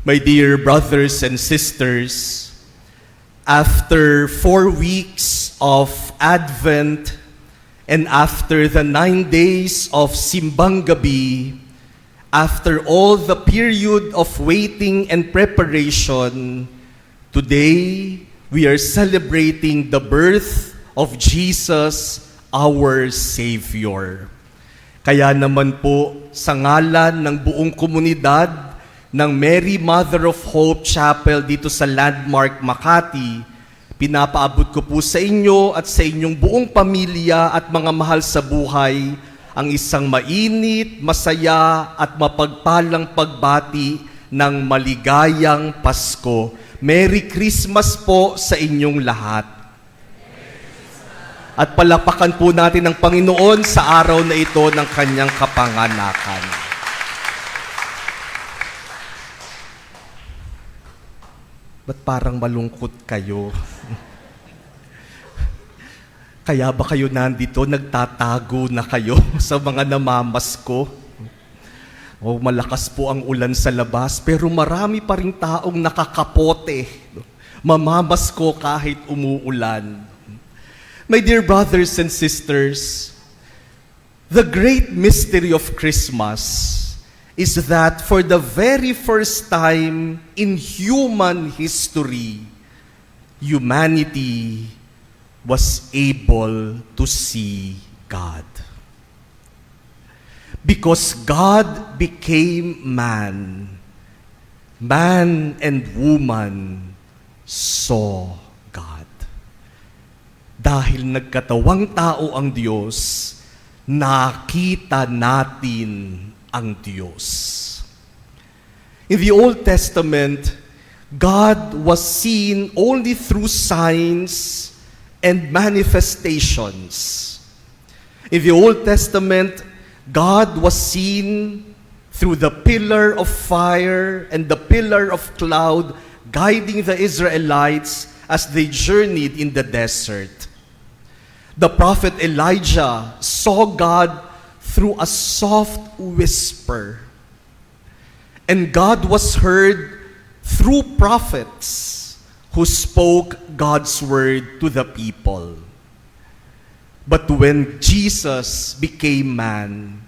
My dear brothers and sisters, after 4 weeks of Advent and after the 9 days of Simbang Gabi, after all the period of waiting and preparation, today we are celebrating the birth of Jesus, our Savior. Kaya naman po, sa ngalan ng buong komunidad ng Mary Mother of Hope Chapel dito sa Landmark, Makati, pinapaabot ko po sa inyo at sa inyong buong pamilya at mga mahal sa buhay ang isang mainit, masaya at mapagpalang pagbati ng maligayang Pasko. Merry Christmas po sa inyong lahat. At palapakan po natin ang Panginoon sa araw na ito ng kanyang kapanganakan. Ba't parang malungkot kayo? Kaya ba kayo nandito, nagtatago na kayo sa mga namamasko? O malakas po ang ulan sa labas, pero marami pa rin taong nakakapote. Mamamasko kahit umuulan. My dear brothers and sisters, the great mystery of Christmas is that for the very first time in human history, humanity was able to see God. Because God became man, man and woman saw God. Dahil nagkatawang tao ang Diyos, nakita natin ang Diyos. In the Old Testament, God was seen only through signs and manifestations. In the Old Testament, God was seen through the pillar of fire and the pillar of cloud guiding the Israelites as they journeyed in the desert. The prophet Elijah saw God through a soft whisper. And God was heard through prophets who spoke God's word to the people. But when Jesus became man,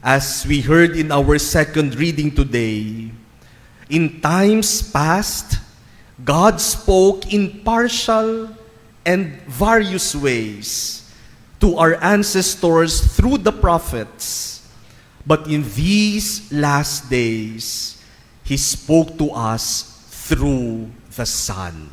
as we heard in our second reading today, in times past, God spoke in partial and various ways to our ancestors through the prophets. But in these last days, He spoke to us through the Son.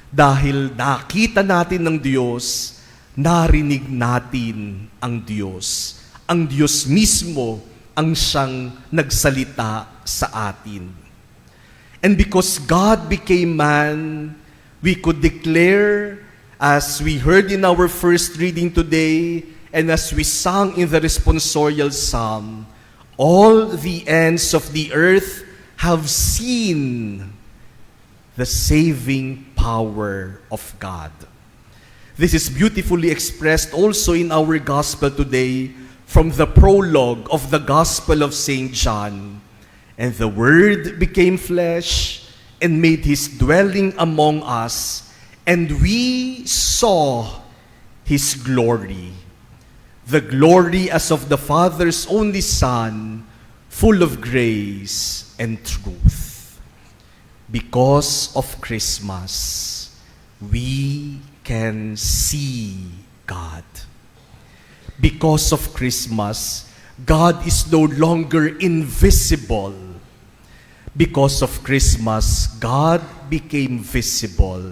Dahil nakita natin ng Diyos, narinig natin ang Diyos. Ang Diyos mismo ang siyang nagsalita sa atin. And because God became man, we could declare, as we heard in our first reading today, and as we sang in the responsorial psalm, all the ends of the earth have seen the saving power of God. This is beautifully expressed also in our gospel today from the prologue of the Gospel of St. John. And the Word became flesh and made His dwelling among us, and we saw His glory, the glory as of the Father's only Son, full of grace and truth. Because of Christmas, we can see God. Because of Christmas, God is no longer invisible. Because of Christmas, God became visible,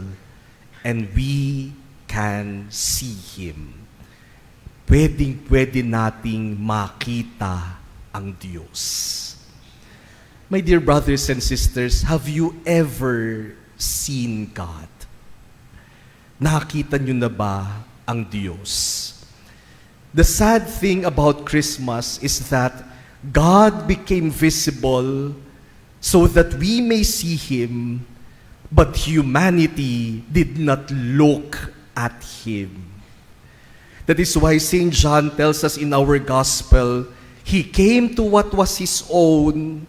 and we can see Him. Pwedeng-pwede nating makita ang Diyos. My dear brothers and sisters, have you ever seen God? Nakita niyo na ba ang Diyos? The sad thing about Christmas is that God became visible so that we may see Him, but humanity did not look at Him. That is why St. John tells us in our gospel, He came to what was His own,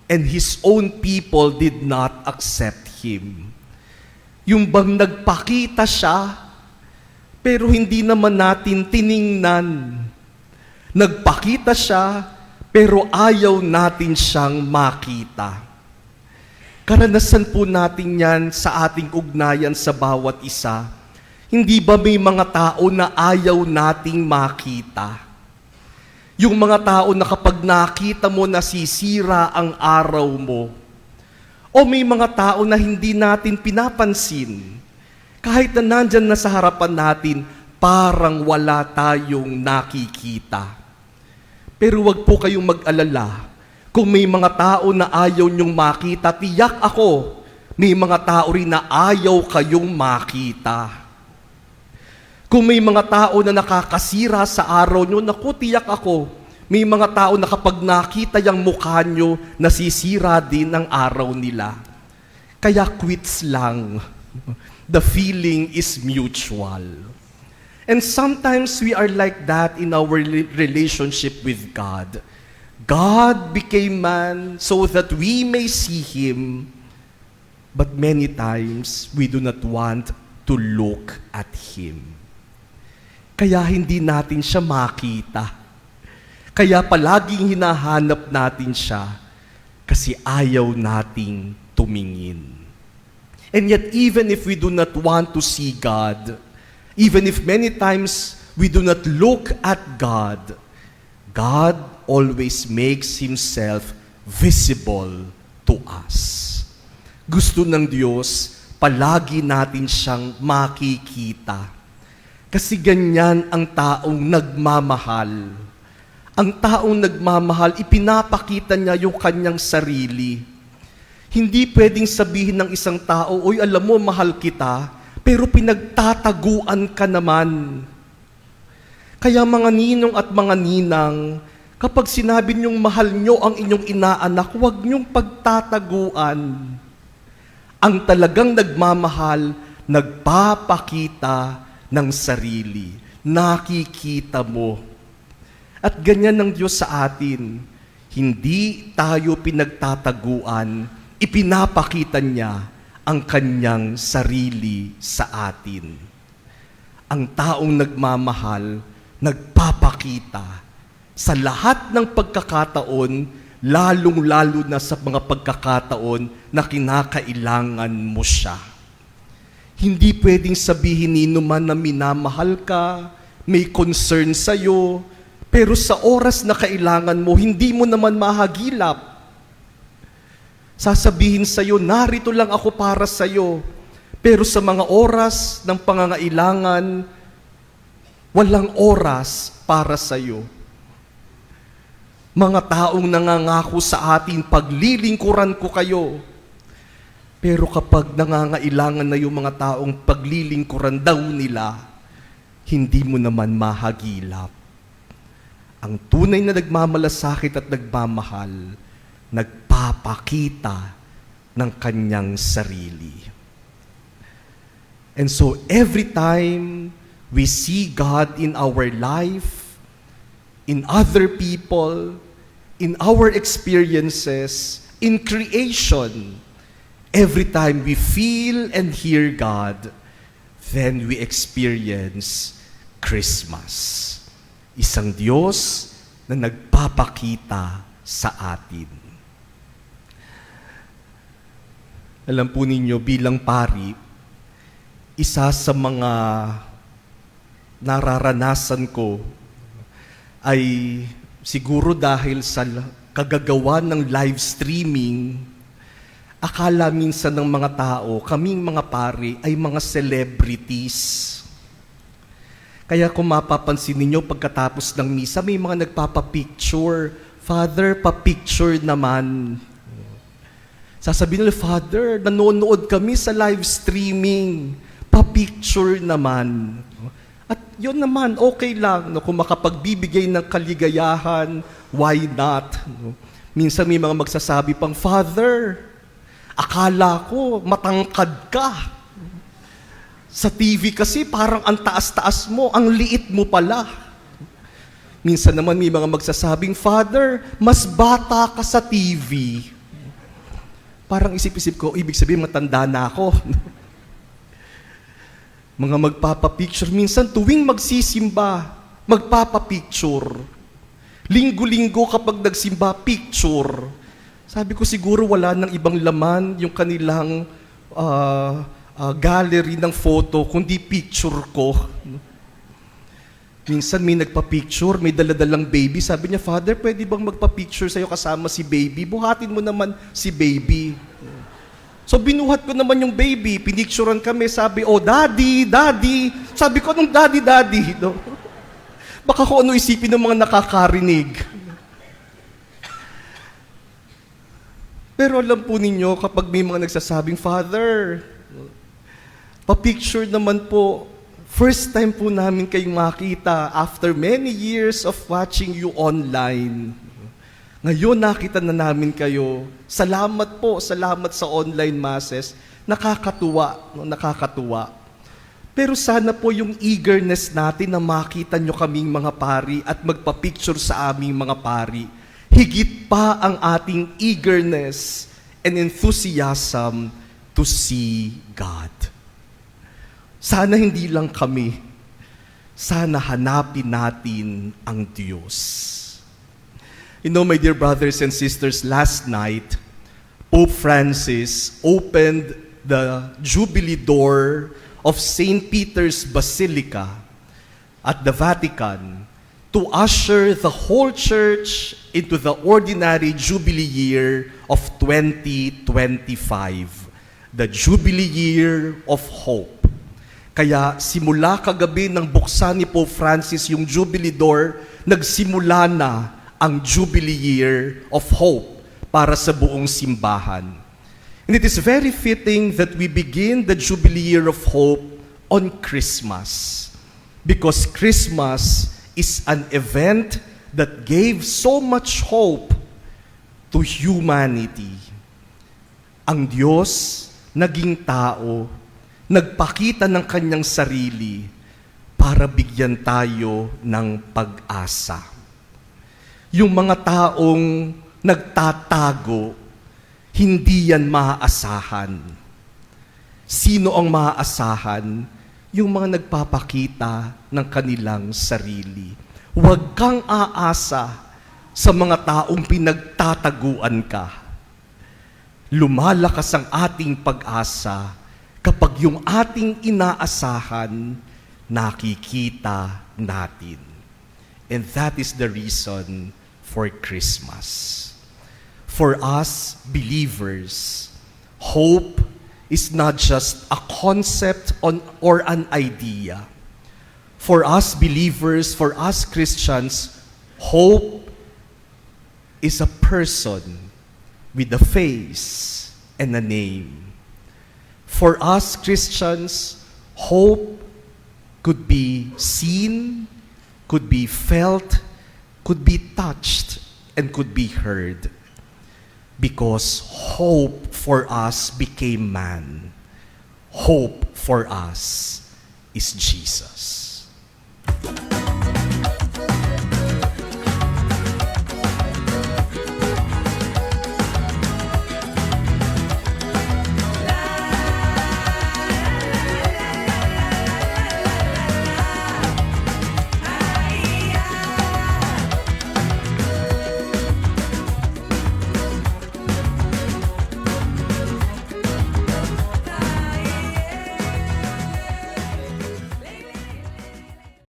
and His own people did not accept Him. Yung bang nagpakita siya, pero hindi naman natin tiningnan. Nagpakita siya, pero ayaw natin siyang makita. Karanasan po natin yan sa ating ugnayan sa bawat isa. Hindi ba may mga tao na ayaw nating makita? Yung mga tao na kapag nakita mo nasisira ang araw mo, o may mga tao na hindi natin pinapansin, kahit na nandyan na sa harapan natin, parang wala tayong nakikita. Pero wag po kayong mag-alala. Kung may mga tao na ayaw nyong makita, tiyak ako, may mga tao rin na ayaw kayong makita. Kung may mga tao na nakakasira sa araw nyo, naku, tiyak ako, may mga tao na kapag nakita yung mukha nyo, nasisira din ang araw nila. Kaya quits lang. The feeling is mutual. And sometimes we are like that in our relationship with God. God became man so that we may see Him, but many times we do not want to look at Him. Kaya hindi natin siya makita. Kaya palaging hinahanap natin siya kasi ayaw nating tumingin. And yet even if we do not want to see God, even if many times we do not look at God, God always makes Himself visible to us. Gusto ng Diyos, palagi natin siyang makikita. Kasi ganyan ang taong nagmamahal. Ang taong nagmamahal, ipinapakita niya yung kanyang sarili. Hindi pwedeng sabihin ng isang tao, "Uy, alam mo, mahal kita," pero pinagtataguan ka naman. Kaya mga ninong at mga ninang, kapag sinabi niyong mahal niyo ang inyong inaanak, huwag niyong pagtataguan. Ang talagang nagmamahal, nagpapakita ng sarili. Nakikita mo. At ganyan ng Diyos sa atin. Hindi tayo pinagtataguan, ipinapakita niya ang kanyang sarili sa atin. Ang taong nagmamahal, nagpapakita sa lahat ng pagkakataon, lalong-lalo na sa mga pagkakataon na kinakailangan mo siya. Hindi pwedeng sabihin nino man na minamahal ka, may concern sa'yo, pero sa oras na kailangan mo, hindi mo naman mahagilap. Sasabihin sa'yo, narito lang ako para sa'yo. Pero sa mga oras ng pangangailangan, walang oras para sa'yo. Mga taong nangangako sa atin, paglilingkuran ko kayo. Pero kapag nangangailangan na yung mga taong paglilingkuran daw nila, hindi mo naman mahagilap. Ang tunay na nagmamalasakit at nagmamahal, nagpapakita ng kanyang sarili. And so every time we see God in our life, in other people, in our experiences, in creation, every time we feel and hear God, then we experience Christmas. Isang Diyos na nagpapakita sa atin. Alam po ninyo, bilang pari, isa sa mga nararanasan ko ay siguro dahil sa kagagawa ng live streaming, akala minsan ng mga tao, kaming mga pari ay mga celebrities. Kaya kung mapapansin ninyo, pagkatapos ng misa, may mga nagpapapicture. Father, papicture naman. Sasabihin nila, Father, nanonood kami sa live streaming. Papicture naman. At yun naman, okay lang. No? Kung makapagbibigay ng kaligayahan, why not? No? Minsan may mga magsasabi pang, Father, akala ko matangkad ka. Sa TV kasi parang ang taas-taas mo, ang liit mo pala. Minsan naman may mga magsasabing, Father, mas bata ka sa TV. Parang isip-isip ko, ibig sabihin matanda na ako. Mga magpapapicture. Minsan tuwing magsisimba, magpapapicture. Linggo-linggo kapag nagsimba, picture. Sabi ko siguro wala nang ibang laman yung kanilang gallery ng photo, kundi picture ko. Minsan may nagpa-picture, may daladalang baby. Sabi niya, Father, pwede bang magpa-picture sa'yo kasama si baby? Buhatin mo naman si baby. So binuhat ko naman yung baby, pinicturean kami, sabi, oh, daddy, daddy. Sabi ko, anong daddy, daddy? No? Baka kung ano isipin ng mga nakakarinig. Pero alam po ninyo, kapag may mga nagsasabing, Father, pa-picture naman po, first time po namin kayong makita after many years of watching you online. Ngayon nakita na namin kayo. Salamat po, salamat sa online masses. Nakakatuwa, no? Nakakatuwa. Pero sana po yung eagerness natin na makita nyo kaming mga pari at magpa-picture sa aming mga pari, higit pa ang ating eagerness and enthusiasm to see God. Sana hindi lang kami, sana hanapin natin ang Diyos. You know, my dear brothers and sisters, last night, Pope Francis opened the Jubilee door of St. Peter's Basilica at the Vatican to usher the whole church into the ordinary Jubilee year of 2025, the Jubilee year of hope. Kaya simula kagabi nang buksan ni Pope Francis yung Jubilee door, nagsimula na ang Jubilee year of hope para sa buong simbahan. And it is very fitting that we begin the Jubilee year of hope on Christmas, because Christmas is an event that gave so much hope to humanity. Ang Diyos naging tao, nagpakita ng kanyang sarili para bigyan tayo ng pag-asa. Yung mga taong nagtatago, hindi yan maaasahan. Sino ang maaasahan? Yung mga nagpapakita ng kanilang sarili. Huwag kang aasa sa mga taong pinagtataguan ka. Lumalakas ang ating pag-asa kapag yung ating inaasahan, nakikita natin. And that is the reason for Christmas. For us believers, hope is not just a concept or an idea. For us believers, for us Christians, hope is a person with a face and a name. For us Christians, hope could be seen, could be felt, could be touched, and could be heard. Because hope for us became man. Hope for us is Jesus.